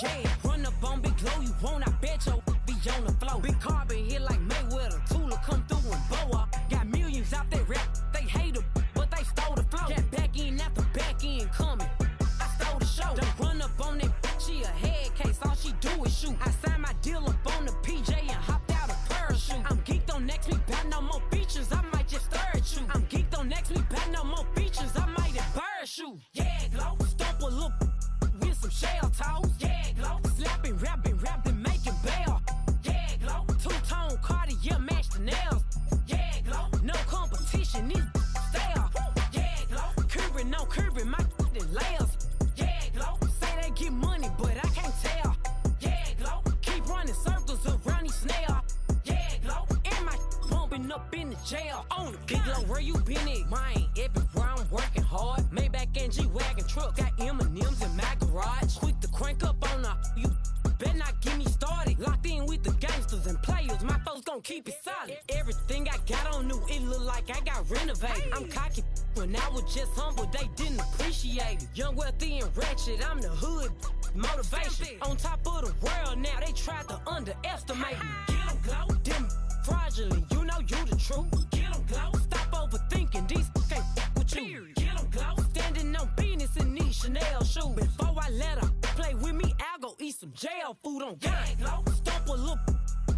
Yeah, run up on Big Glow, you won't, I bet you be on the floor. Big carbon hit like Mayweather, Tula come through and boa. Got millions out there rap, they hate her, but they stole the flow. Got back in after back in coming, I stole the show. Don't run up on that, she a head case, all she do is shoot. I signed my deal up on the PJ and hopped out a parachute. I'm geeked on next week, bout no more features, I might just stir at you. I'm geeked on next week, bout no more features, I might embarrass you. Yeah, Glow, stomp a little with some shell toes. Yeah, Glow, slapping, rapping, making bail. Yeah, Glow, two-tone Cartier match the nails. Yeah, Glow, no competition, these stale. Yeah, Glow, curving, no curving, my layers. Yeah, Glow, say they get money, but I can't tell. Yeah, Glow, keep running circles around these snails. Yeah, Glow, and my bumping up in the jail. On the Big Glow, where you been at? Mine, everywhere I'm working hard. Maybach and G-Wagon truck, got M&M's in my garage. Quick to crank up on her, you better not get me started. Locked in with the gangsters and players, my folks gon' keep it solid. Everything I got on new, it look like I got renovated. I'm cocky when I was just humble, they didn't appreciate it. Young, wealthy, and ratchet, I'm the hood motivation. On top of the world now, they tried to underestimate me. Get 'em, Glow, them fraudulent, you know you the truth. Get 'em, Glow, stop overthinking, these can't with you. Get 'em, Glow, standing on business in these Chanel shoes. Before I let her play with me, I'll go eat some jail food on God. Glow, stomp a little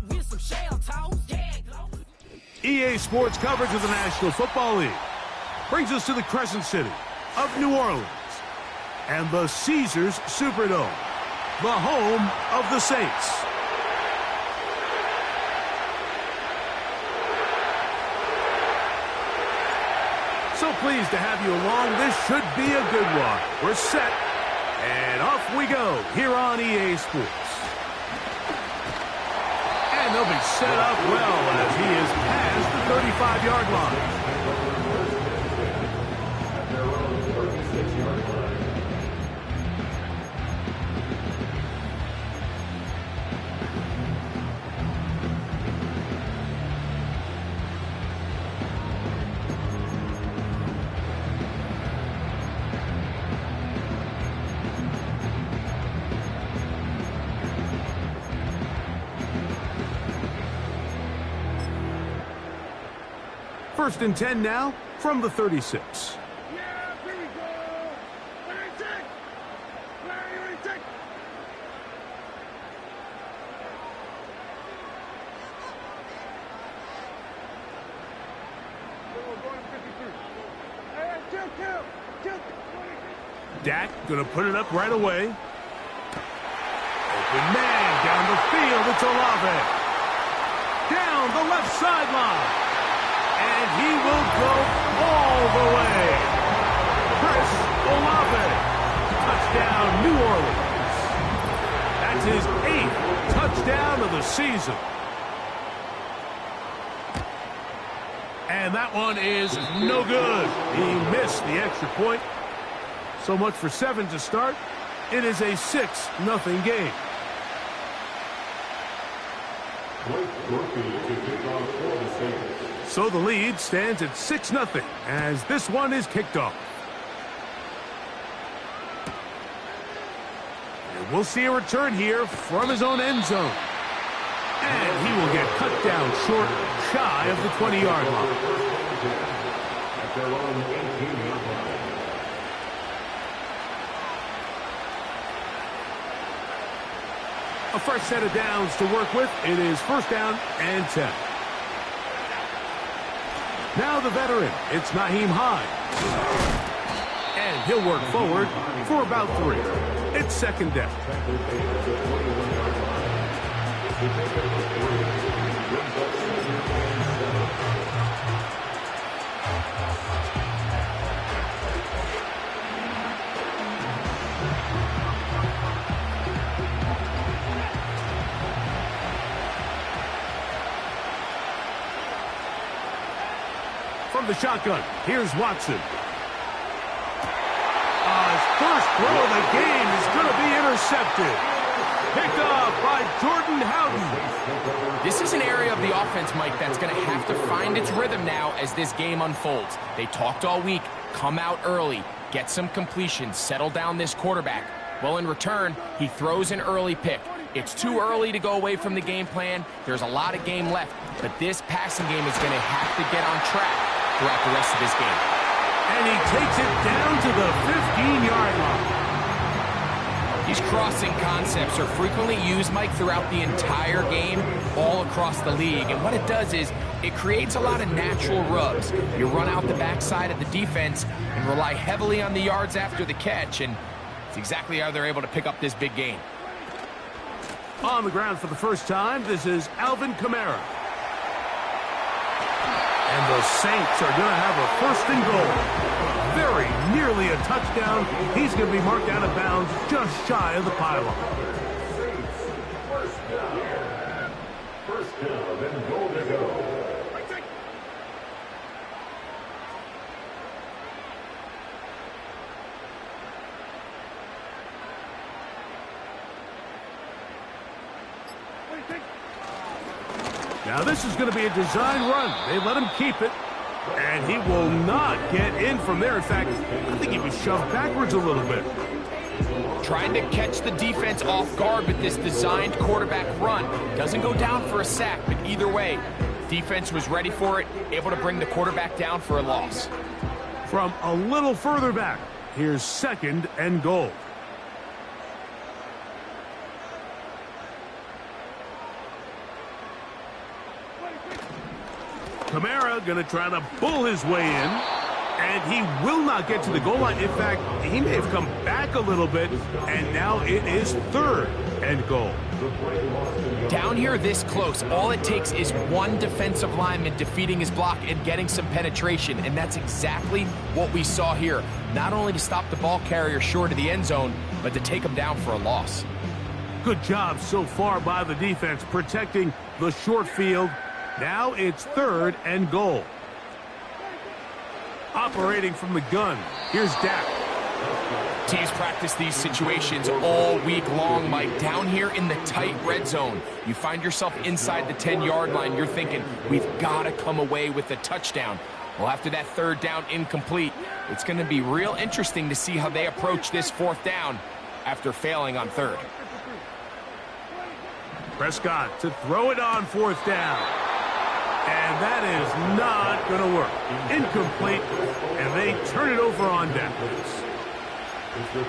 with some shell toes. Yeah, Glow. EA Sports coverage of the National Football League brings us to the Crescent City of New Orleans and the Caesars Superdome, the home of the Saints. So pleased to have you along. This should be a good one. We're set, and off we go here on EA Sports. And they'll be set up well as he is past the 35-yard line. First and 10 now from the 36. Yeah, here we go. Where you take? Where you take? Going 53. Hey, kill. Dak gonna put it up right away. Open man down the field. It's Olave. Down the left sideline. And he will go all the way. Chris Olave. Touchdown, New Orleans. That's his 8th touchdown of the season. And that one is no good. He missed the extra point. So much for 7 to start. It is a 6-0 game. So the lead stands at 6-0 as this one is kicked off. And we'll see a return here from his own end zone. And he will get cut down short, shy of the 20-yard line. A fresh set of downs to work with. It is first down and 10. Now the veteran, it's Naheem Hines. And he'll work forward for about 3. It's second down. From the shotgun, here's Watson. His first throw of the game is going to be intercepted. Picked up by Jordan Howden. This is an area of the offense, Mike, that's going to have to find its rhythm now as this game unfolds. They talked all week. Come out early. Get some completions. Settle down this quarterback. Well, in return, he throws an early pick. It's too early to go away from the game plan. There's a lot of game left, but this passing game is going to have to get on track throughout the rest of this game. And he takes it down to the 15-yard line. These crossing concepts are frequently used, Mike, throughout the entire game, all across the league. And what it does is it creates a lot of natural rubs. You run out the backside of the defense and rely heavily on the yards after the catch, and it's exactly how they're able to pick up this big gain. On the ground for the first time, this is Alvin Kamara. And the Saints are going to have a first and goal. Very nearly a touchdown. He's going to be marked out of bounds just shy of the pylon. First down and goal to go. Now this is going to be a design run. They let him keep it, and he will not get in from there. In fact, I think he was shoved backwards a little bit. Trying to catch the defense off guard with this designed quarterback run. Doesn't go down for a sack, but either way, defense was ready for it, able to bring the quarterback down for a loss. From a little further back, here's second and goal. Kamara going to try to bull his way in, and he will not get to the goal line. In fact, he may have come back a little bit, and now it is third and goal. Down here this close, all it takes is one defensive lineman defeating his block and getting some penetration, and that's exactly what we saw here. Not only to stop the ball carrier short of the end zone, but to take him down for a loss. Good job so far by the defense protecting the short field. Now it's third and goal. Operating from the gun, here's Dak. Teams practice these situations all week long, Mike. Down here in the tight red zone, you find yourself inside the 10-yard line. You're thinking, we've got to come away with a touchdown. Well, after that third down incomplete, it's going to be real interesting to see how they approach this fourth down after failing on third. Prescott to throw it on fourth down. And that is not going to work. Incomplete, and they turn it over on down.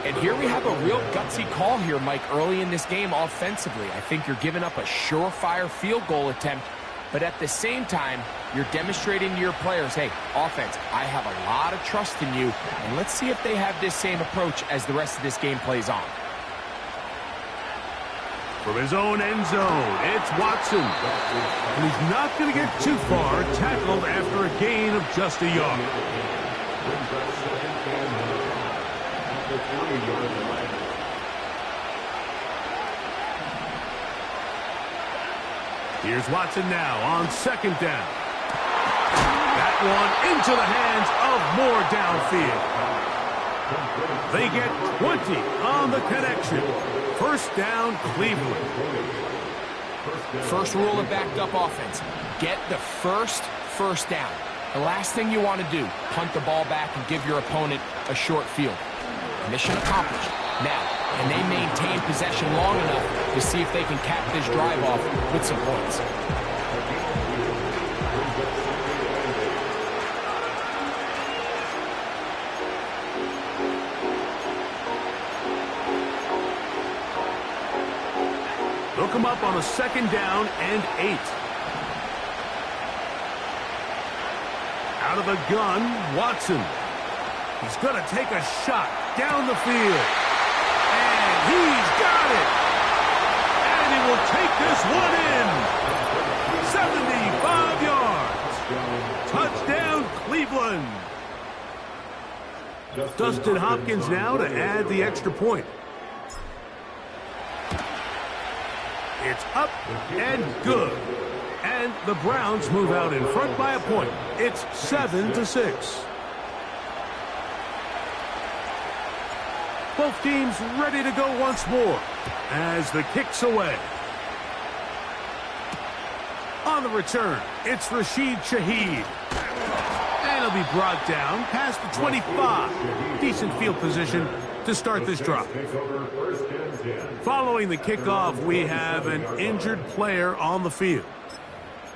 And here we have a real gutsy call here, Mike, early in this game offensively. I think you're giving up a surefire field goal attempt, but at the same time, you're demonstrating to your players, hey, offense, I have a lot of trust in you, and let's see if they have this same approach as the rest of this game plays on. From his own end zone, it's Watson. And he's not going to get too far, tackled after a gain of just a yard. Here's Watson now on second down. That one into the hands of Moore downfield. They get 20 on the connection. First down, Cleveland. First rule of backed up offense. Get the first down. The last thing you want to do, punt the ball back and give your opponent a short field. Mission accomplished. Now, can they maintain possession long enough to see if they can cap this drive off with some points? They'll come up on a second down and 8. Out of the gun, Watson. He's going to take a shot down the field. And he's got it. And he will take this one in. 75 yards. Touchdown, Cleveland. Dustin Hopkins now to add the extra point. It's up and good. And the Browns move out in front by a point. It's 7-6. Both teams ready to go once more as the kick's away. On the return, it's Rashid Shaheed. And he'll be brought down past the 25. Decent field position to start this drive. Following the kickoff, we have an injured player on the field.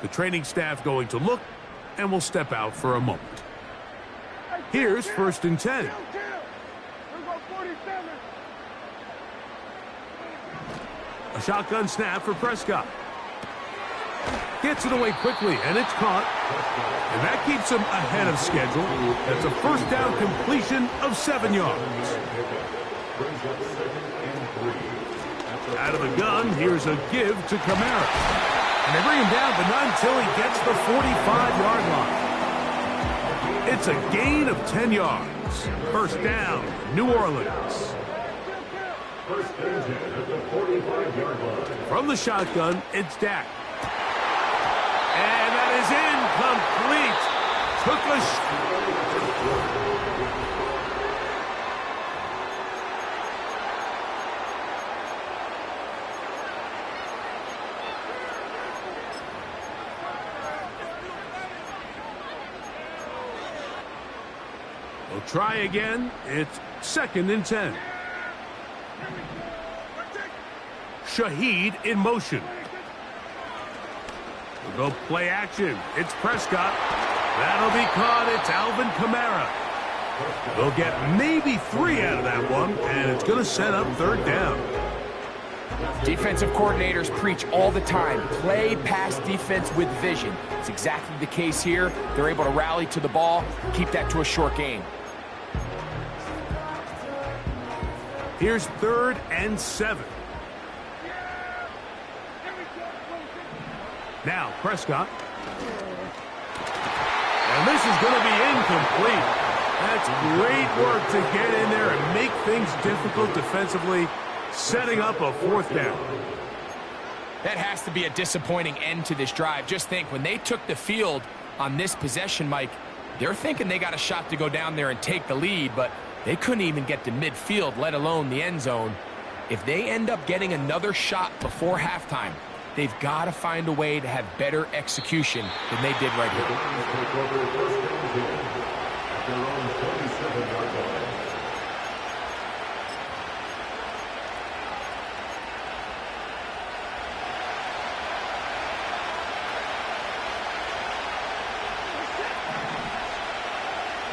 The training staff going to look and will step out for a moment. Here's 1st and 10. A shotgun snap for Prescott. Gets it away quickly, and it's caught. And that keeps him ahead of schedule. That's a 1st down completion of 7 yards. Out of the gun, here's a give to Kamara. And they bring him down, but not until he gets the 45-yard line. It's a gain of 10 yards. 1st down, New Orleans. From the shotgun, it's Dak. And that is incomplete. Took We'll try again. It's 2nd and 10. Shaheed in motion. We'll go play action. It's Prescott. That'll be caught. It's Alvin Kamara. They'll get maybe 3 out of that one, and it's going to set up 3rd down. Defensive coordinators preach all the time, play pass defense with vision. It's exactly the case here. They're able to rally to the ball, keep that to a short game. Here's 3rd and 7. Now Prescott. And this is going to be incomplete. That's great work to get in there and make things difficult defensively, setting up a 4th down. That has to be a disappointing end to this drive. Just think, when they took the field on this possession, Mike, they're thinking they got a shot to go down there and take the lead, but they couldn't even get to midfield, let alone the end zone. If they end up getting another shot before halftime, they've got to find a way to have better execution than they did right here.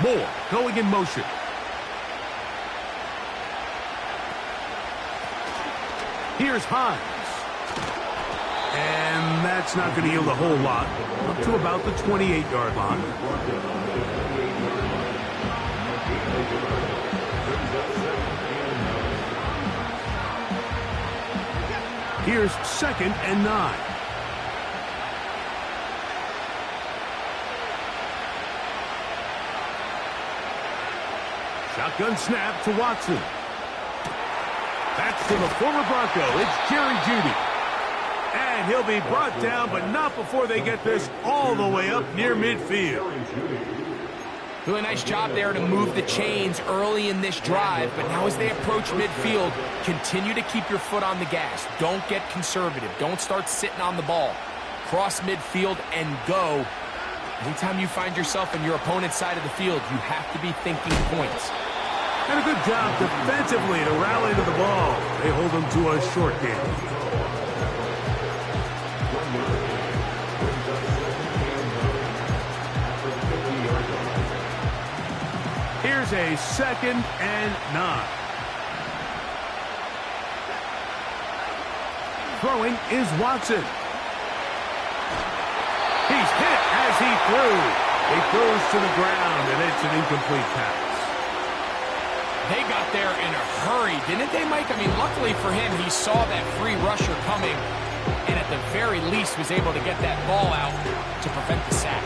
Moore going in motion. Here's Hines. And that's not going to yield a whole lot. Up to about the 28-yard line. Here's 2nd and 9. Shotgun snap to Watson. That's to the former Bronco. It's Jerry Jeudy. And he'll be brought down, but not before they get this all the way up near midfield. Doing a nice job there to move the chains early in this drive, but now as they approach midfield, continue to keep your foot on the gas. Don't get conservative. Don't start sitting on the ball. Cross midfield and go. Anytime you find yourself on your opponent's side of the field, you have to be thinking points. And a good job defensively to rally to the ball. They hold them to a short game. Here's a 2nd and 9. Throwing is Watson. He's hit as he threw. He throws to the ground, and it's an incomplete pass. They got there in a hurry, didn't they, Mike? I mean, luckily for him, he saw that free rusher coming, and at the very least was able to get that ball out to prevent the sack.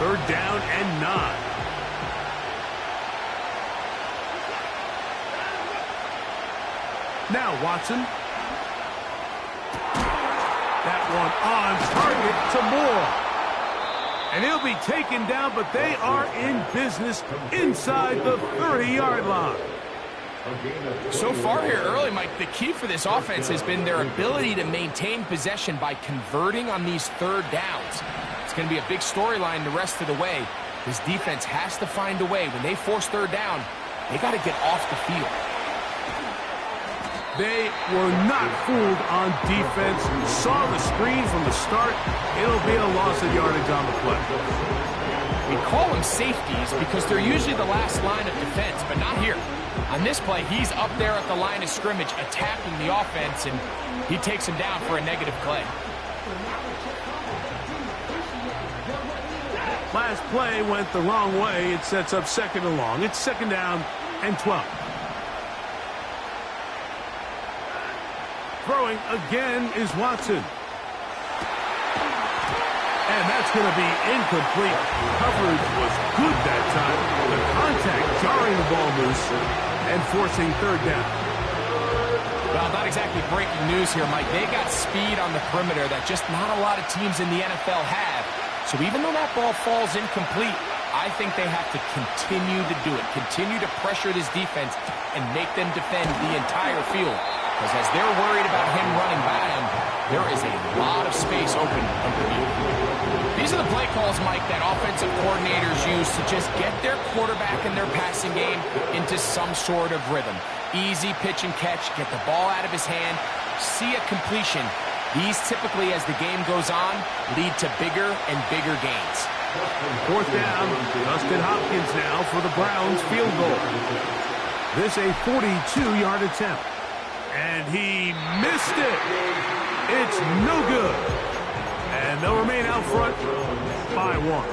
3rd down and 9. Now Watson. That one on target to Moore. And he'll be taken down, but they are in business inside the 30-yard line. So far here early, Mike, the key for this offense has been their ability to maintain possession by converting on these 3rd downs. It's going to be a big storyline the rest of the way. This defense has to find a way. When they force third down, they got to get off the field. They were not fooled on defense. Saw the screen from the start. It'll be a loss of yardage on the play. We call them safeties because they're usually the last line of defense, but not here. On this play, he's up there at the line of scrimmage attacking the offense, and he takes him down for a negative play. Last play went the wrong way. It sets up second and long. It's second down and 12. Throwing again is Watson. And that's going to be incomplete. Coverage was good that time. The contact jarring the ball loose and forcing third down. Well, not exactly breaking news here, Mike. They got speed on the perimeter that just not a lot of teams in the NFL have. So even though that ball falls incomplete, I think they have to continue to do it. Continue to pressure this defense and make them defend the entire field. Because as they're worried about him running by them, there is a lot of space open underneath. These are the play calls, Mike, that offensive coordinators use to just get their quarterback and their passing game into some sort of rhythm. Easy pitch and catch, get the ball out of his hand, see a completion. These typically, as the game goes on, lead to bigger and bigger gains. Fourth down, Justin Hopkins now for the Browns field goal. This a 42-yard attempt. And he missed it. It's no good. And they'll remain out front by 1.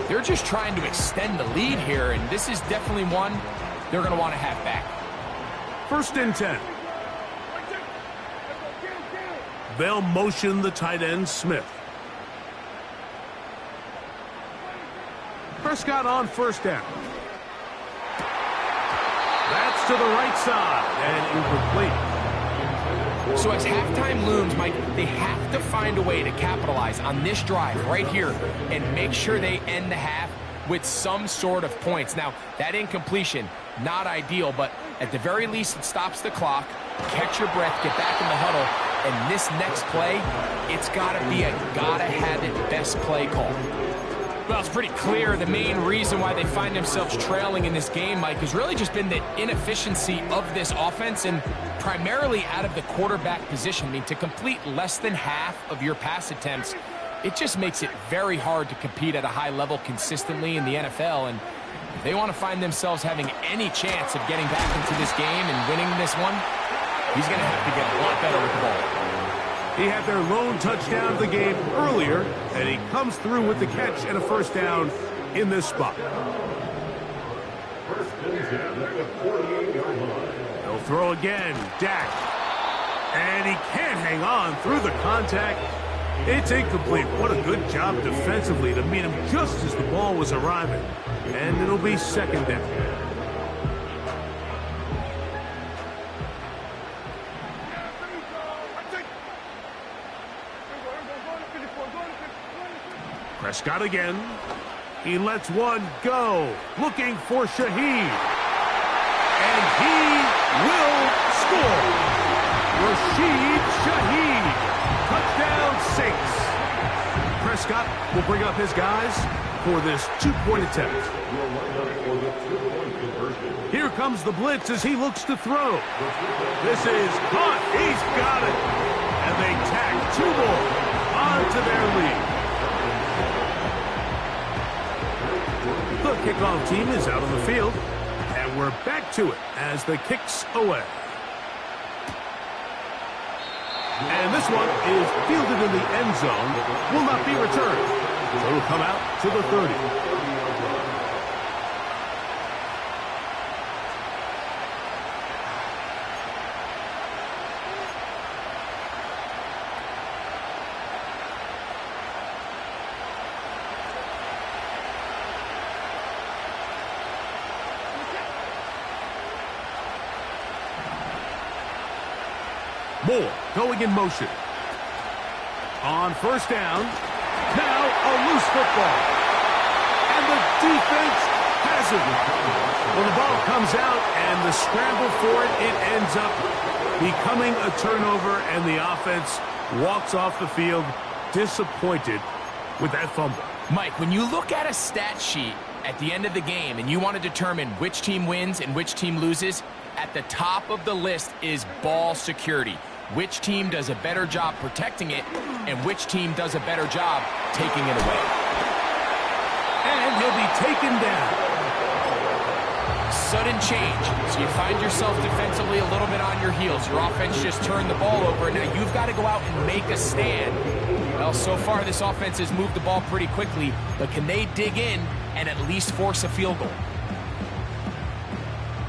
They're just trying to extend the lead here, and this is definitely one they're going to want to have back. First and 10. They'll motion the tight end, Smith. Prescott on first down. That's to the right side and incomplete. So as halftime looms, Mike, they have to find a way to capitalize on this drive right here and make sure they end the half with some sort of points. Now, that incompletion, not ideal, but at the very least it stops the clock. Catch your breath, get back in the huddle, and this next play, it's got to be a gotta-have-it best play call. Well, it's pretty clear the main reason why they find themselves trailing in this game, Mike, has really just been the inefficiency of this offense and primarily out of the quarterback position. I mean, to complete less than half of your pass attempts, it just makes it very hard to compete at a high level consistently in the NFL. And if they want to find themselves having any chance of getting back into this game and winning this one, he's going to have to get a lot better with the ball. He had their lone touchdown of the game earlier, and he comes through with the catch and a first down in this spot. He'll throw again, Dak. And he can't hang on through the contact. It's incomplete. What a good job defensively to meet him just as the ball was arriving. And it'll be second down. Prescott again. He lets one go. Looking for Shaheed. And he will score. Rashid Shaheed. Touchdown 6. Prescott will bring up his guys for this two-point attempt. Here comes the blitz as he looks to throw. This is caught. He's got it. And they tack 2 more onto their lead. The kickoff team is out on the field, and we're back to it as the kick's away. And this one is fielded in the end zone, will not be returned. So it'll come out to the 30. Moore going in motion. On first down. Now a loose football. And the defense has it. When the ball comes out and the scramble for it, it ends up becoming a turnover, and the offense walks off the field disappointed with that fumble. Mike, when you look at a stat sheet at the end of the game and you want to determine which team wins and which team loses, at the top of the list is ball security. Which team does a better job protecting it and which team does a better job taking it away. And he'll be taken down. Sudden change. So you find yourself defensively a little bit on your heels. Your offense just turned the ball over, and now you've got to go out and make a stand. Well, so far this offense has moved the ball pretty quickly, but can they dig in and at least force a field goal?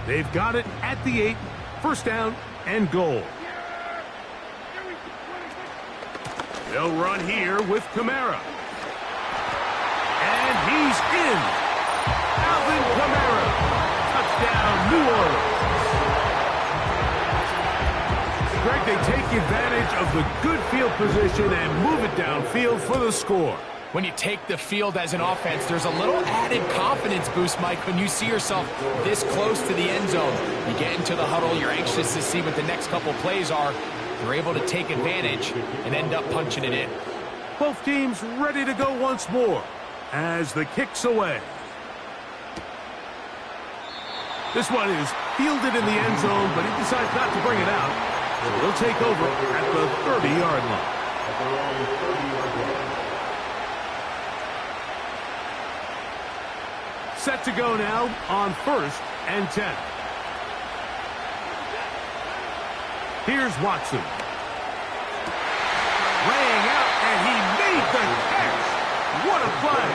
They've got it at the 8. First down and goal. They'll run here with Kamara. And he's in. Alvin Kamara. Touchdown, New Orleans. Greg, they take advantage of the good field position and move it downfield for the score. When you take the field as an offense, there's a little added confidence boost, Mike, when you see yourself this close to the end zone. You get into the huddle, you're anxious to see what the next couple plays are. You're able to take advantage and end up punching it in. Both teams ready to go once more as the kick's away. This one is fielded in the end zone, but he decides not to bring it out. So he'll take over at the 30-yard line. Set to go now on 1st and 10. Here's Watson. Laying out, and he made the catch. What a play.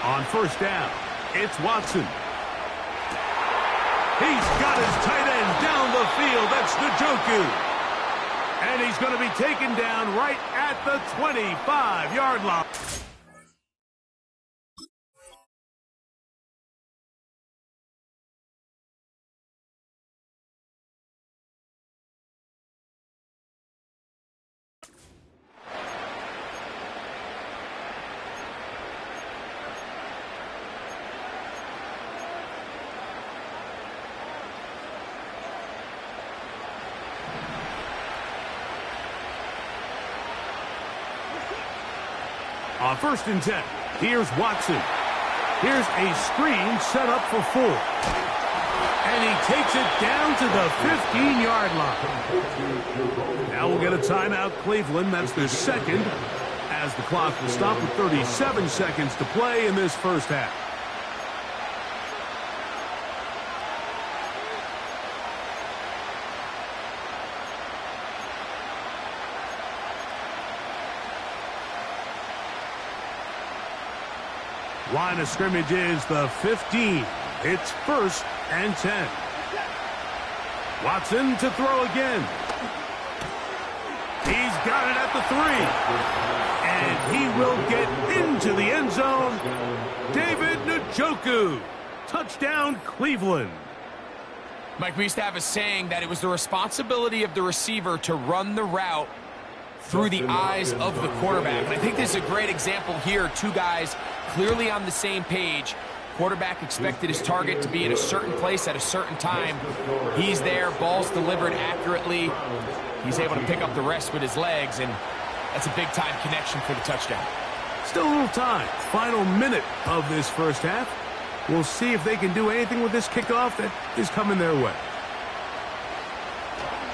On 1st down, it's Watson. He's got his tight end down the field. That's Njoku. And he's going to be taken down right at the 25-yard line. On 1st and 10, here's Watson. Here's a screen set up for 4. And he takes it down to the 15-yard line. Now we'll get a timeout, Cleveland. That's their second, as the clock will stop with 37 seconds to play in this first half. Line of scrimmage is the 15. It's 1st and 10. Watson to throw again. He's got it at the 3. And he will get into the end zone. David Njoku. Touchdown, Cleveland. Mike, we used to have a saying that it was the responsibility of the receiver to run the route through the eyes of the quarterback. And I think this is a great example here. Two guys clearly on the same page. Quarterback expected his target to be in a certain place at a certain time. He's there, ball's delivered accurately. He's able to pick up the rest with his legs, and that's a big-time connection for the touchdown. Still a little time. Final minute of this first half. We'll see if they can do anything with this kickoff that is coming their way.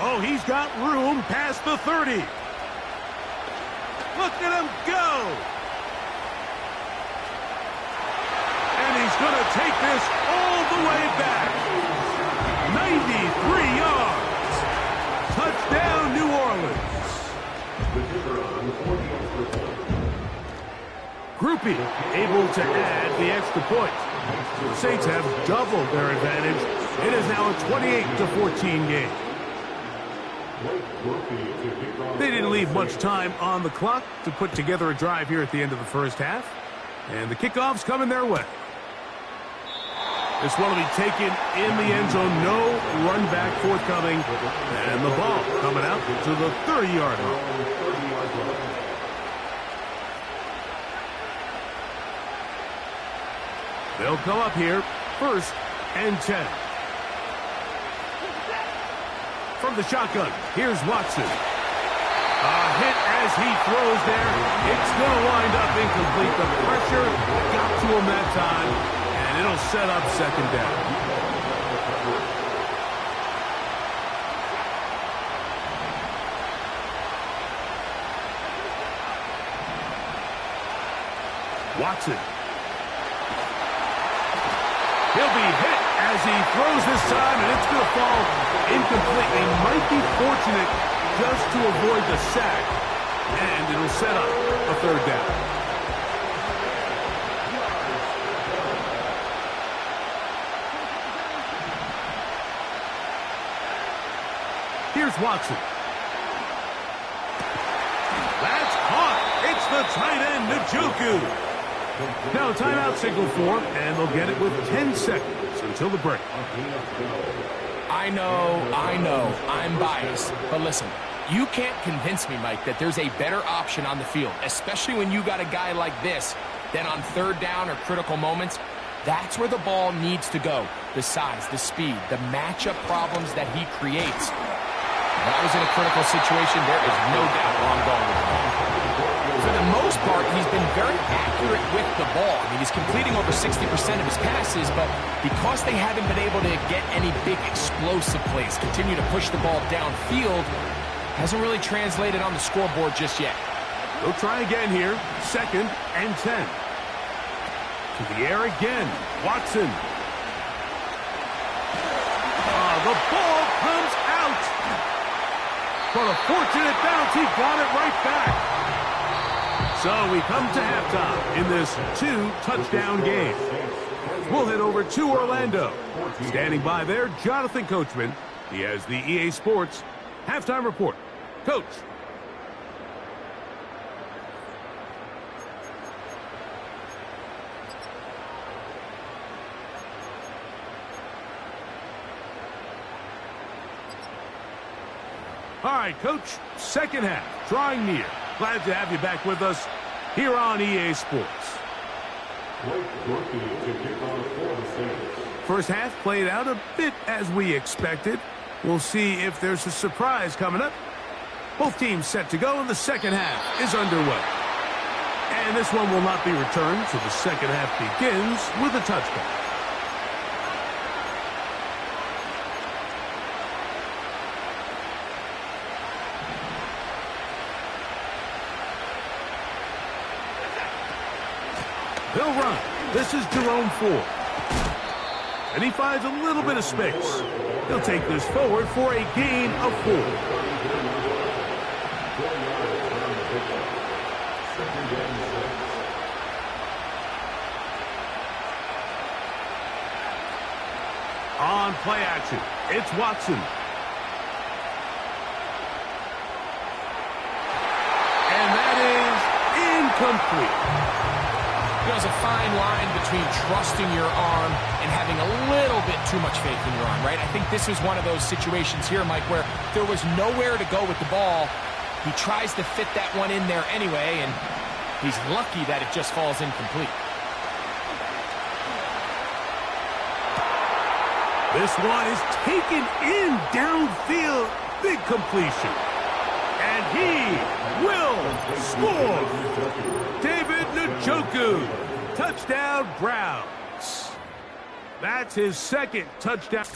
Oh, he's got room past the 30. Look at him go! And he's going to take this all the way back. 93 yards. Touchdown, New Orleans. Groupie able to add the extra point. The Saints have doubled their advantage. It is now a 28-14 game. They didn't leave much time on the clock to put together a drive here at the end of the first half. And the kickoff's coming their way. This one will be taken in the end zone. No run back forthcoming. And the ball coming out to the 30-yard line. They'll come up here, 1st and 10. From the shotgun, here's Watson. Hit as he throws there. It's going to wind up incomplete. The pressure got to him that time, and it'll set up second down. Watson. He'll be hit as he throws this time, and it's going to fall incomplete. They might be fortunate just to avoid the sack, and it'll set up a third down. Here's Watson. That's caught. It's the tight end, Njoku. Now, timeout signal form, and they'll get it with 10 seconds until the break. I know, I'm biased. But listen, you can't convince me, Mike, that there's a better option on the field, especially when you got a guy like this, than on third down or critical moments. That's where the ball needs to go. The size, the speed, the matchup problems that he creates. If that was in a critical situation, there is no doubt where I'm going with the ball. For the most part, he's been very accurate with the ball. I mean, he's completing over 60% of his passes, but because they haven't been able to get any big explosive plays, continue to push the ball downfield, hasn't really translated on the scoreboard just yet. They'll try again here. 2nd and 10. To the air again. Watson. The ball comes out. But a fortunate bounce. He got it right back. So we come to halftime in this 2-touchdown game. We'll head over to Orlando. Standing by there, Jonathan Coachman. He has the EA Sports halftime report. Coach. All right, Coach, second half, drawing near. Glad to have you back with us here on EA Sports. First half played out a bit as we expected. We'll see if there's a surprise coming up. Both teams set to go, and the second half is underway. And this one will not be returned, so the second half begins with a touchdown. They'll run. This is Jerome Ford. And he finds a little bit of space. He'll take this forward for a gain of 4. On play action, it's Watson. And that is incomplete. There's a fine line between trusting your arm and having a little bit too much faith in your arm, right? I think this is one of those situations here, Mike, where there was nowhere to go with the ball. He tries to fit that one in there anyway, and he's lucky that it just falls incomplete. This one is taken in downfield. Big completion. And he will score. David Njoku. Touchdown, Browns. That's his second touchdown.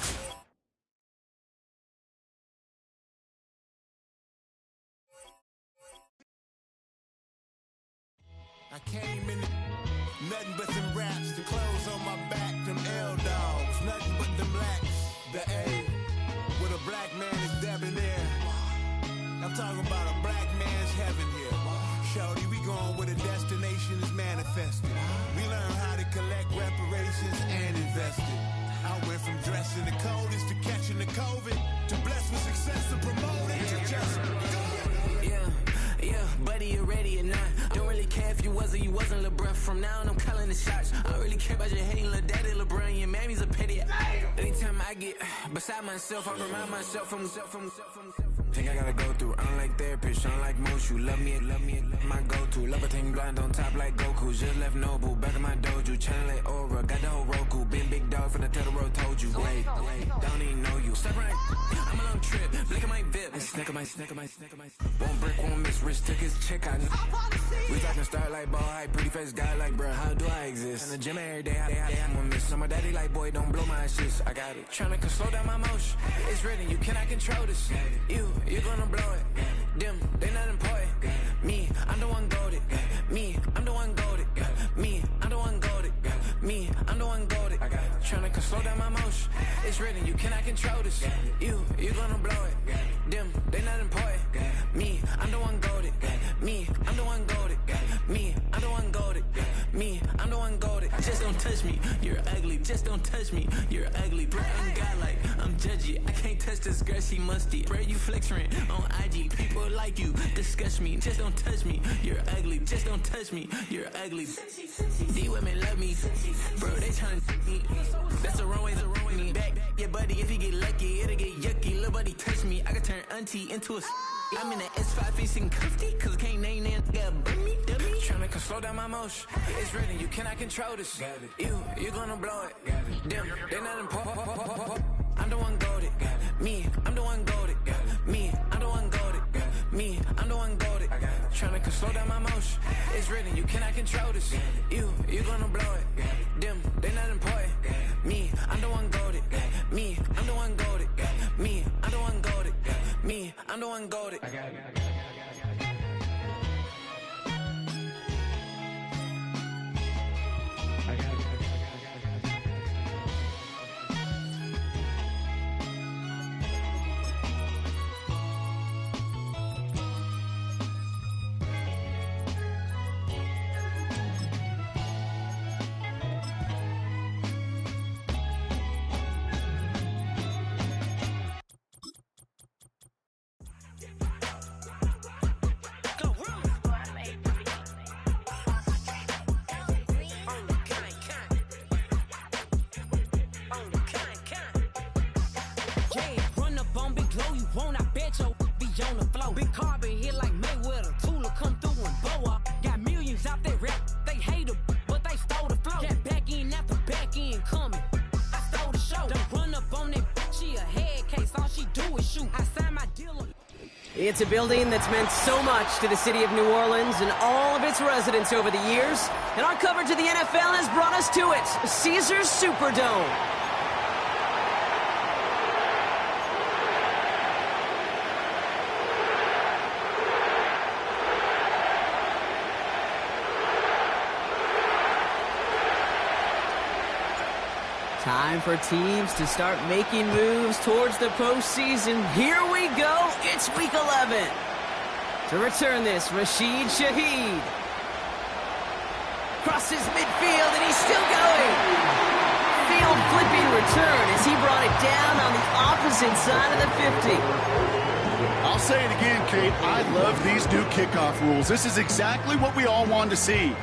I came in nothing but them raps, the clothes on my back, them L-dogs, nothing but them blacks, the A, with a black man is debonair. I'm talking about a black man's heaven here. Shorty, we going where the destination is manifested. We learn how to collect reparations and invest it. I went from dressing the coldest to catching the COVID, to blessed with success and promoting to just Yeah, buddy, you ready or not? Don't really care if you was or you wasn't LeBron. From now on, I'm calling the shots. I don't really care about your hating little daddy LeBron. Your mammy's a pity. Anytime I get beside myself, I remind myself from think I gotta go through. I don't like therapists, I don't like most. You love me, my go-to. Love a thing blind on top like Goku. Just left Noble, back in my dojo. Channel like Aura, got the whole Roku. Been big dog from the Tether Road, told you. Wait, don't even know you. Step right, I'm a long trip, look at my VIP. Won't break, won't miss, rich took his check, I know. We talking start like ball hype, pretty face guy like, bruh, how do I exist? In the gym every day, I'm gonna miss. My daddy like, boy, don't blow my assist. I got it. Tryna slow down my motion. It's written, you cannot control this. You gonna blow it. Them, they not important. Me, I'm the one goated. Me, I'm the one goated. Me, I'm the one goated. Me, I'm the one goated. I got it. Tryna slow down my motion. It's written, you cannot control this. You gonna blow it. Them, they not important. Me, I'm the one goated. Me, I'm the one goated. Me, I'm the one goated. Me, I'm the one goated. Just don't touch me, you're ugly. Just don't touch me, you're ugly. Bro, I'm godlike, I'm judgy. I can't touch this girl, she musty. Bro, you flexing on IG. People like you disgust me. Just don't touch me, you're ugly. Just don't touch me, you're ugly. These women love me, bro, they tryna me. That's the wrong way, back your buddy, if he get lucky, it'll get yucky. Little buddy touch me, I can turn auntie into a I'm in the S5 facing comfy, cause I can't name that dummy. Tryna slow down my motion. It's written, you cannot control this. You gonna blow it. Them, they not important. I'm the one goated. Me, I'm the one goated. Me, I'm the one goated. Me, I'm the one goated. Tryna slow down my motion. It's written, you cannot control this. You gonna blow it. Them, they not important. Me, I'm the one goated. Me, I'm the one goated. Me, I'm the one goated. Me, I'm the one goated. Big carbon hit like Mayweather. Tula come through and boa. Got millions out there rap. They hate her, but they stole the flow. Got back in after back end coming. I stole the show. Don't run up on that. She a head case. All she do is shoot. I signed my deal. It's a building that's meant so much to the city of New Orleans and all of its residents over the years. And our coverage of the NFL has brought us to it. Caesars Superdome. Time for teams to start making moves towards the postseason. Here we go. It's week 11. To return this, Rashid Shaheed. Crosses midfield, and he's still going. Field flipping return as he brought it down on the opposite side of the 50. I'll say it again, Kate. I love these new kickoff rules. This is exactly what we all wanted to see.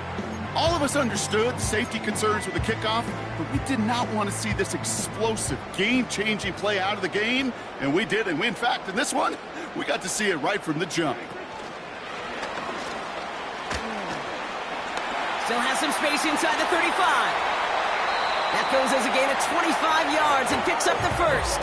All of us understood safety concerns with the kickoff, but we did not want to see this explosive, game-changing play out of the game, and we did. And we, in fact, in this one, we got to see it right from the jump. Still has some space inside the 35. That goes as a gain of 25 yards and picks up the first.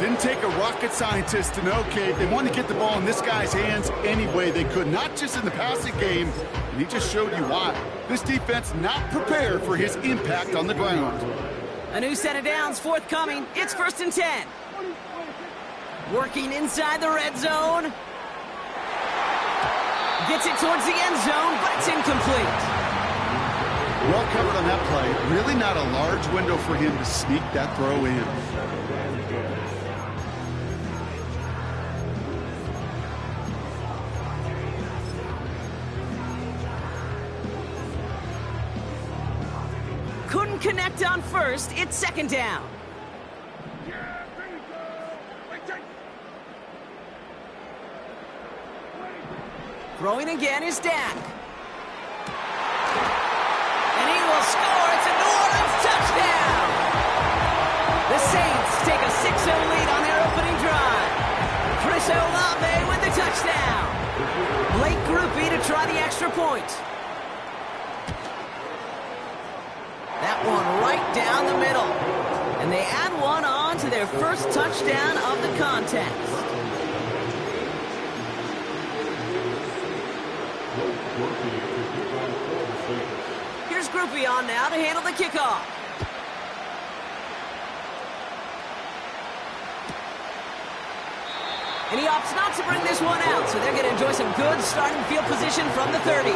Didn't take a rocket scientist to know, Kate. They wanted to get the ball in this guy's hands any way they could, not just in the passing game. And he just showed you why. This defense not prepared for his impact on the ground. A new set of downs forthcoming. It's 1st and 10. Working inside the red zone. Gets it towards the end zone, but it's incomplete. Well covered on that play. Really not a large window for him to sneak that throw in. Couldn't connect on first. It's 2nd down. Throwing again is Dak. And he will score. It's a New Orleans touchdown. The Saints take a 6-0 lead on their opening drive. Chris Olave with the touchdown. Blake Groupie to try the extra point. That one right down the middle. And they add one on to their first touchdown of the contest. Here's Groupie on now to handle the kickoff. And he opts not to bring this one out, so they're going to enjoy some good starting field position from the 30.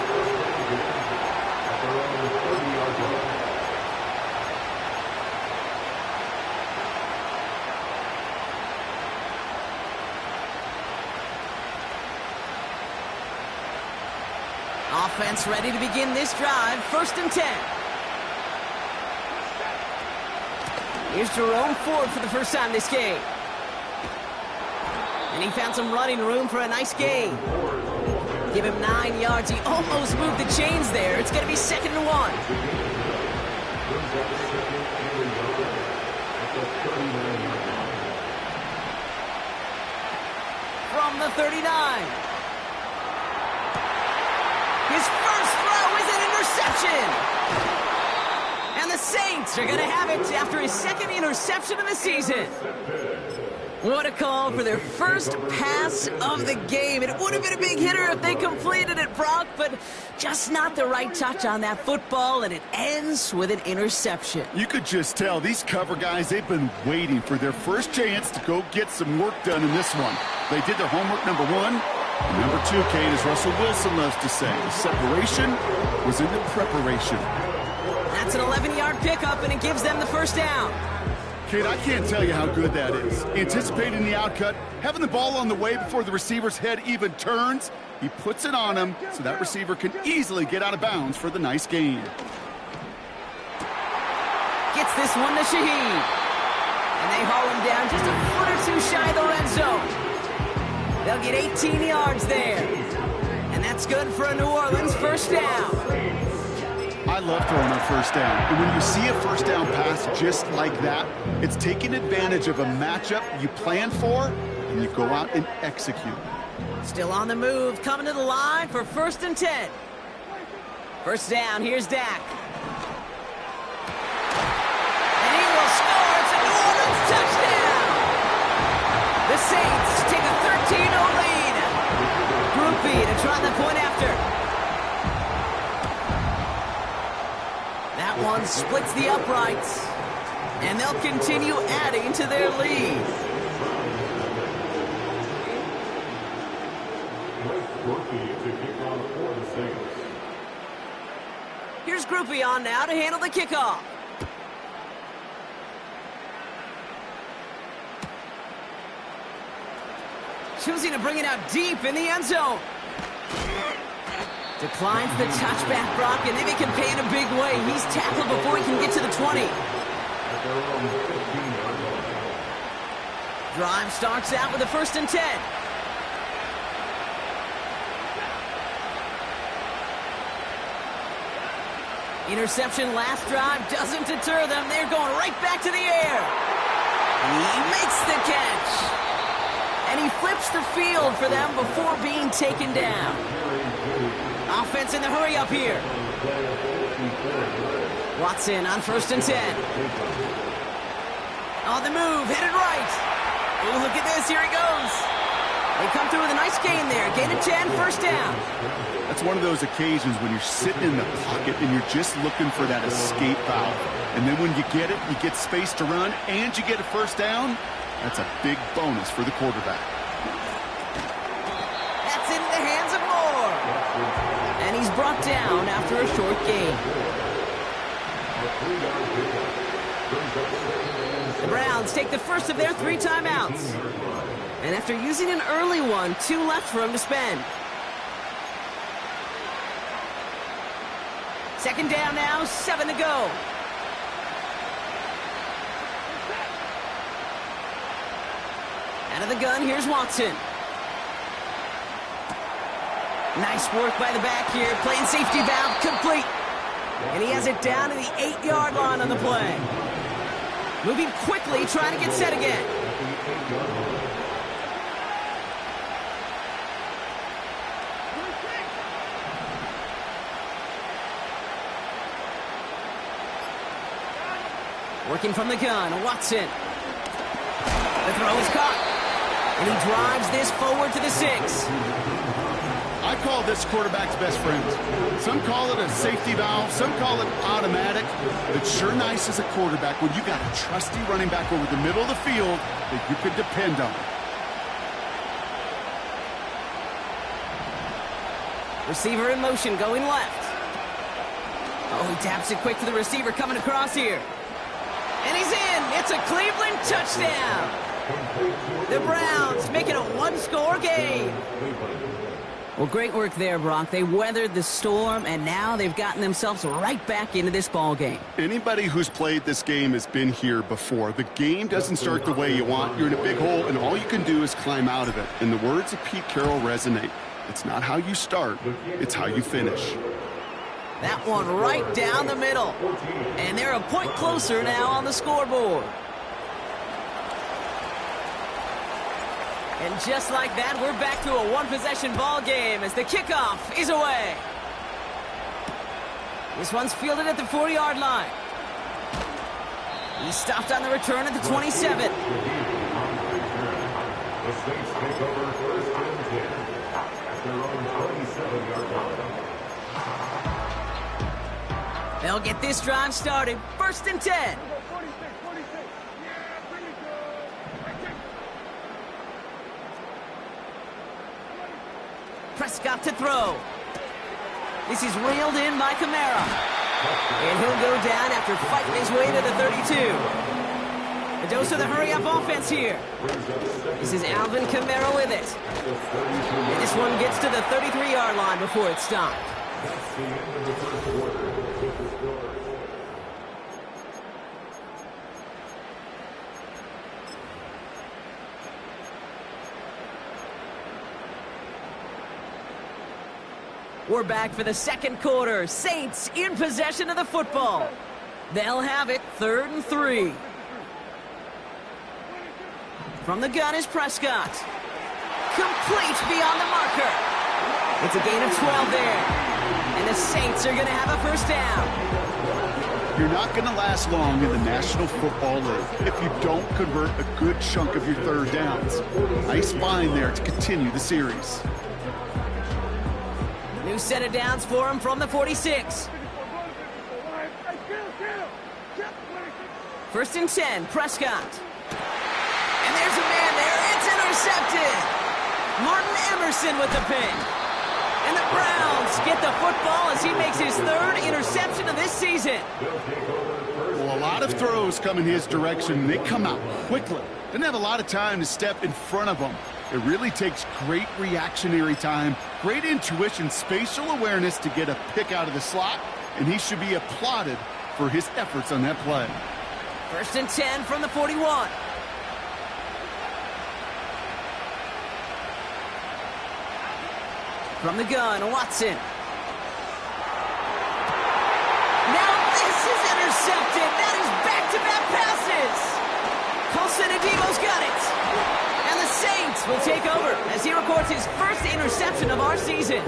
Offense ready to begin this drive. 1st and 10. Here's Jerome Ford for the first time this game. And he found some running room for a nice gain. Give him 9 yards. He almost moved the chains there. It's going to be 2nd and 1. From the 39. His first throw is an interception. And the Saints are going to have it after his 2nd interception of the season. What a call for their first pass of the game. It would have been a big hitter if they completed it, Brock, but just not the right touch on that football, and it ends with an interception. You could just tell these cover guys, they've been waiting for their first chance to go get some work done in this one. They did their homework, number 1. Number 2, Kate, as Russell Wilson loves to say, the separation was in the preparation. That's an 11-yard pickup, and it gives them the first down. Kate, I can't tell you how good that is. Anticipating the outcut, having the ball on the way before the receiver's head even turns, he puts it on him so that receiver can easily get out of bounds for the nice gain. Gets this one to Shaheed. And they haul him down just a foot or 2 shy of the red zone. They'll get 18 yards there. And that's good for a New Orleans first down. I love throwing on first down. And when you see a first down pass just like that, it's taking advantage of a matchup you plan for, and you go out and execute. Still on the move, coming to the line for 1st and 10. First down, here's Dak. And he will score. It's a New Orleans touchdown. The Saints take a 13-0 lead. Groupie to try the point after. That one splits the uprights, and they'll continue adding to their lead. Here's Groupie on now to handle the kickoff. Choosing to bring it out deep in the end zone. Declines the touchback, Brock, and they make him pay in a big way. He's tackled before he can get to the 20. Drive starts out with a 1st and 10. Interception last drive doesn't deter them. They're going right back to the air. He makes the catch. And he flips the field for them before being taken down. Offense in the hurry up here. Watson on 1st and 10. On the move, headed right. Oh, look at this, here he goes. They come through with a nice gain there. Gain of 10, first down. That's one of those occasions when you're sitting in the pocket and you're just looking for that escape valve. And then when you get it, you get space to run, and you get a first down. That's a big bonus for the quarterback. That's into the hands of Moore. And he's brought down after a short gain. The Browns take the first of their 3 timeouts. And after using an early one, 2 left for him to spend. Second down now, 7 to go. Out of the gun, here's Watson. Nice work by the back here. Playing safety valve complete. And he has it down to the 8-yard line on the play. Moving quickly, trying to get set again. Working from the gun, Watson. The throw is caught. And he drives this forward to the 6. I call this quarterback's best friend. Some call it a safety valve, some call it automatic, but it's sure nice as a quarterback when you got a trusty running back over the middle of the field that you could depend on. Receiver in motion, going left. Oh, he taps it quick to the receiver coming across here. And he's in. It's a Cleveland touchdown. The Browns make it a one-score game. Well, great work there, Brock. They weathered the storm, and now they've gotten themselves right back into this ball game. Anybody who's played this game has been here before. The game doesn't start the way you want. You're in a big hole, and all you can do is climb out of it. And the words of Pete Carroll resonate. It's not how you start, it's how you finish. That one right down the middle. And they're a point closer now on the scoreboard. And just like that, we're back to a one-possession ball game as the kickoff is away. This one's fielded at the 40-yard line. He stopped on the return at the 27. The Saints take over first and 10 at their own 27-yard line. They'll get this drive started. First and 10. Prescott to throw. This is reeled in by Kamara. And he'll go down after fighting his way to the 32. A dose of the hurry-up offense here. This is Alvin Kamara with it. And this one gets to the 33-yard line before it's stopped. That's the end of the first quarter. We're back for the second quarter. Saints in possession of the football. They'll have it 3rd and 3. From the gun is Prescott. Complete beyond the marker. It's a gain of 12 there. And the Saints are going to have a first down. You're not going to last long in the National Football League if you don't convert a good chunk of your third downs. Nice find there to continue the series. New set of downs for him from the 46. First and 10, Prescott. And there's a man there. It's intercepted. Martin Emerson with the pick. And the Browns get the football as he makes his 3rd interception of this season. Well, a lot of throws come in his direction, and they come out quickly. Doesn't have a lot of time to step in front of them. It really takes great reactionary time, great intuition, spatial awareness to get a pick out of the slot, and he should be applauded for his efforts on that play. First and 10 from the 41. From the gun, Watson. Now this is intercepted. That is back-to-back passes. Colson Adebo's got it. And the Saints will take over as he records his first interception of our season.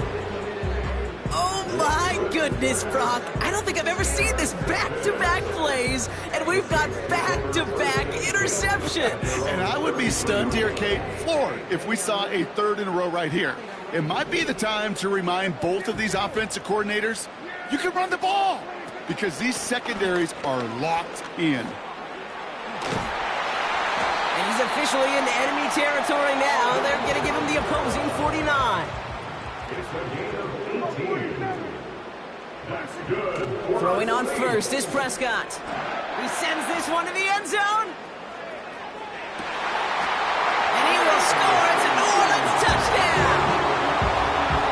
Oh my goodness, Brock. I don't think I've ever seen this back-to-back plays, and we've got back-to-back interceptions. And I would be stunned here, Kate, floored, if we saw a 3rd in a row right here. It might be the time to remind both of these offensive coordinators, you can run the ball, because these secondaries are locked in. And he's officially in enemy territory now. They're going to give him the opposing 49. Throwing on first is Prescott. He sends this one to the end zone. And he will score. It's a New Orleans touchdown.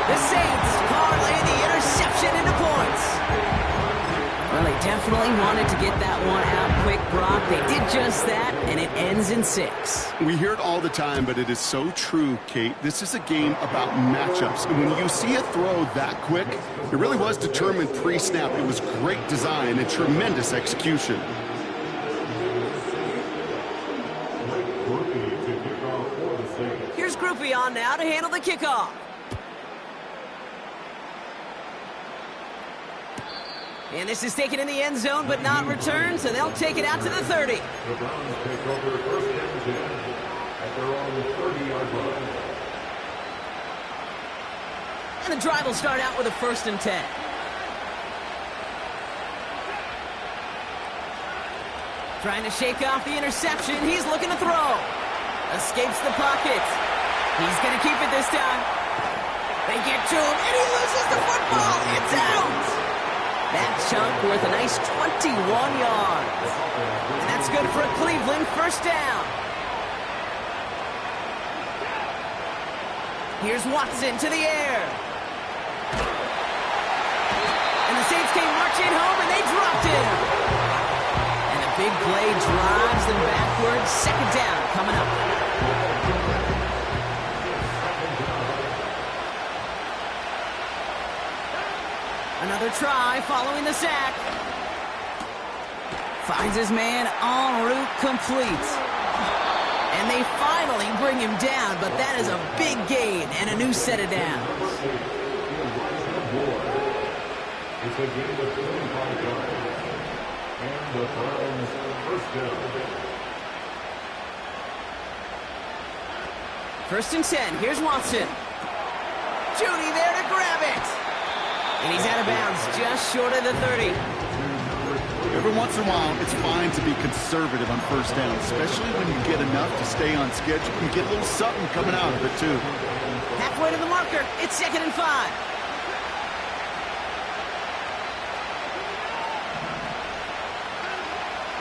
The Saints parlay the interception into points. Well, they definitely wanted to get that one out quick, Brock. They did just that, and it ends in 6. We hear it all the time, but it is so true, Kate. This is a game about matchups. And when you see a throw that quick, it really was determined pre-snap. It was great design and tremendous execution. Here's Groupie on now to handle the kickoff. And this is taken in the end zone, but not returned, so they'll take it out to the 30. The Browns take over first and 10 at their own 30-yard line. the drive will start out with a 1st and 10. Trying to shake off the interception. He's looking to throw. Escapes the pocket. He's going to keep it this time. They get to him, and he loses the football. It's out. That chunk worth a nice 21 yards. And that's good for a Cleveland 1st down. Here's Watson to the air. And the Saints came marching home, and they dropped him. And a big play drives them backwards. 2nd down coming up. Another try following the sack. Finds his man en route complete. And they finally bring him down, but that is a big gain and a new set of downs. It's a gain of 25 yards. And the Browns 1st down. 1st and 10. Here's Watson. Judy there to grab it. And he's out of bounds just short of the 30. Every once in a while, it's fine to be conservative on 1st down, especially when you get enough to stay on schedule and get a little something coming out of it, too. Halfway to the marker. It's 2nd and 5.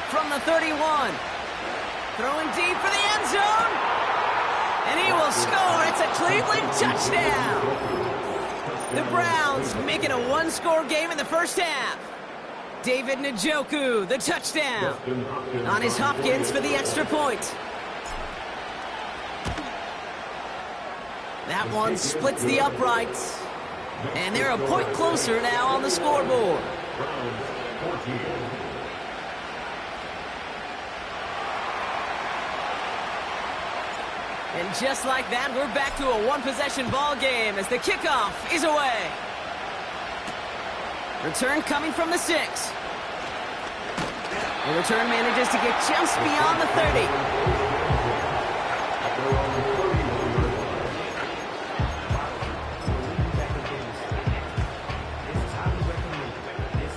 From the 31. Throwing deep for the end zone. And he will score. It's a Cleveland touchdown. The Browns make it a 1-score game in the 1st half. David Njoku, the touchdown. On his Hopkins for the extra point. That one splits the uprights. And they're a point closer now on the scoreboard. And just like that, we're back to a 1-possession ball game as the kickoff is away. Return coming from the 6. The return manages to get just beyond the 30.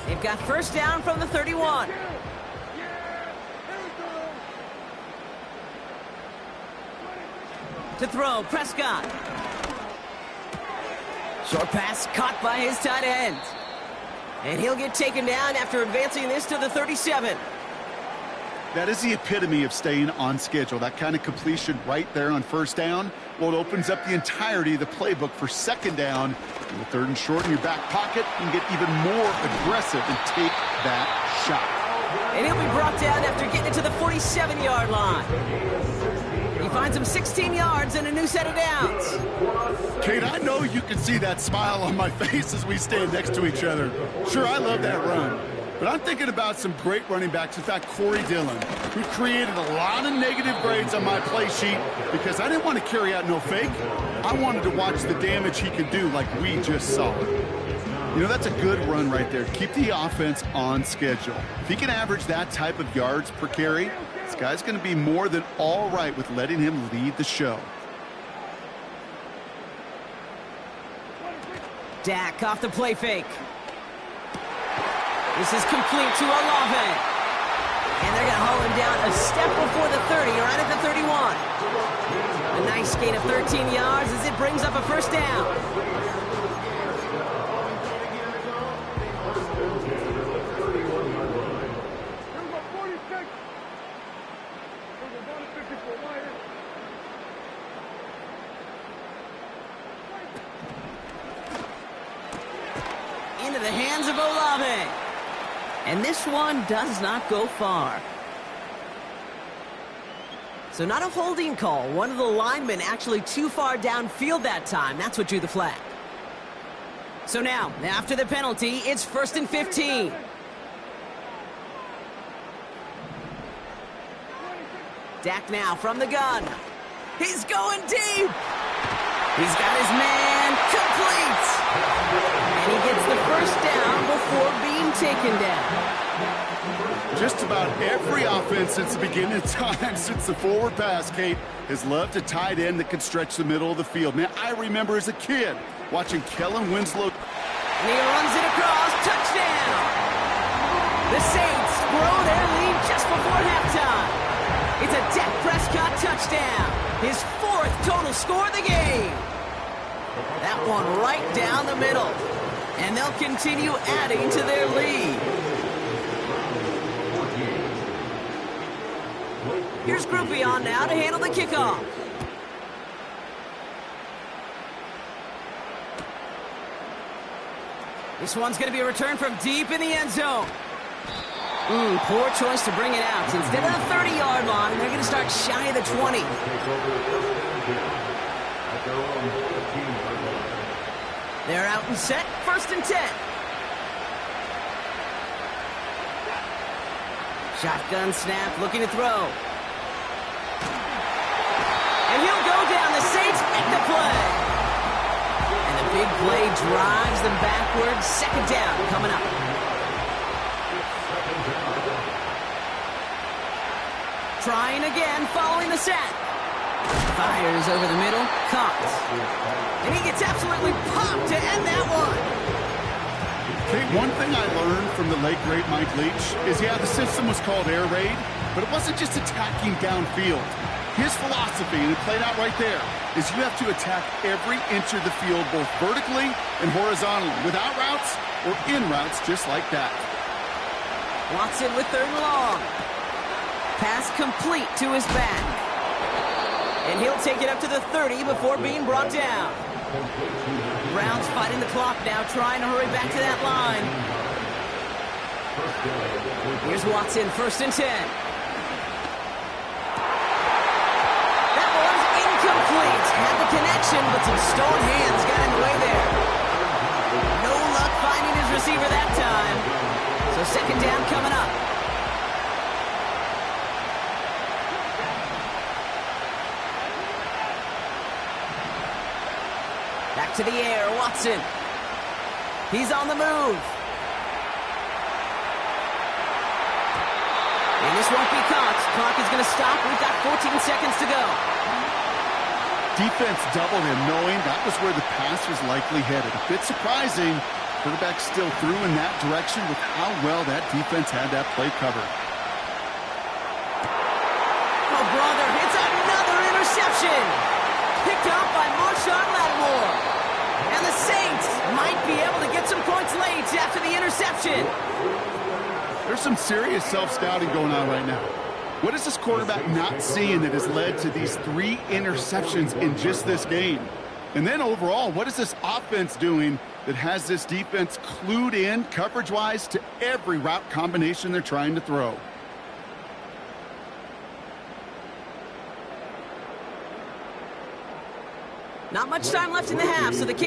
They've got 1st down from the 31. To throw, Prescott. Short pass caught by his tight end. And he'll get taken down after advancing this to the 37. That is the epitome of staying on schedule. That kind of completion right there on 1st down. Well, it opens up the entirety of the playbook for 2nd down. And with 3rd and short in your back pocket, you can get even more aggressive and take that shot. And he'll be brought down after getting it to the 47-yard line. He finds him 16 yards and a new set of downs. Kate, I know you can see that smile on my face as we stand next to each other. Sure, I love that run. But I'm thinking about some great running backs. In fact, Corey Dillon, who created a lot of negative grades on my play sheet because I didn't want to carry out no fake. I wanted to watch the damage he could do like we just saw. You know, that's a good run right there. Keep the offense on schedule. If he can average that type of yards per carry, this guy's going to be more than all right with letting him lead the show. Dak off the play fake. This is complete to Olave. And they're going to haul him down a step before the 30, right at the 31. A nice gain of 13 yards as it brings up a 1st down. Into the hands of Olave. And this one does not go far. So not a holding call. One of the linemen actually too far downfield that time. That's what drew the flag. So now, after the penalty, it's 1st and 15. Dak now from the gun. He's going deep. He's got his man complete. And he gets the 1st down before being taken down. Just about every offense since the beginning of time, since the forward pass, Kate, has loved a tight end that can stretch the middle of the field. Man, I remember as a kid watching Kellen Winslow. And he runs it across. Touchdown! The Saints grow their lead just before halftime. It's a Dak Prescott touchdown. His 4th total score of the game. That one right down the middle. And they'll continue adding to their lead. Here's Groupie on now to handle the kickoff. This one's going to be a return from deep in the end zone. Poor choice to bring it out. Instead of the 30-yard line, they're going to start shy of the 20. They're out and set. 1st and 10. Shotgun snap, looking to throw. And he'll go down. The Saints make the play. And the big play drives them backwards. 2nd down coming up. Trying again, following the sack. Fires over the middle, caught. And he gets absolutely popped to end that one. Okay, one thing I learned from the late, great Mike Leach is, yeah, the system was called air raid, but it wasn't just attacking downfield. His philosophy, and it played out right there, is you have to attack every inch of the field, both vertically and horizontally, without routes or in routes, just like that. Watson with 3rd and long. Pass complete to his back. And he'll take it up to the 30 before being brought down. Browns fighting the clock now, trying to hurry back to that line. Here's Watson, 1st and 10. That one's incomplete. Had the connection, but some stone hands got in the way there. No luck finding his receiver that time. So 2nd down coming up. Back to the air, Watson. He's on the move. And this won't be caught. Clock is going to stop. We've got 14 seconds to go. Defense doubled him, knowing that was where the pass was likely headed. A bit surprising. Quarterback still threw in that direction with how well that defense had that play covered. Oh, brother, it's another interception. Picked up by Marshawn Lattimore. And the Saints might be able to get some points late after the interception. There's some serious self-scouting going on right now. What is this quarterback not seeing that has led to these 3 interceptions in just this game? And then overall, what is this offense doing that has this defense clued in coverage-wise to every route combination they're trying to throw? Not much time left in the half, so the kick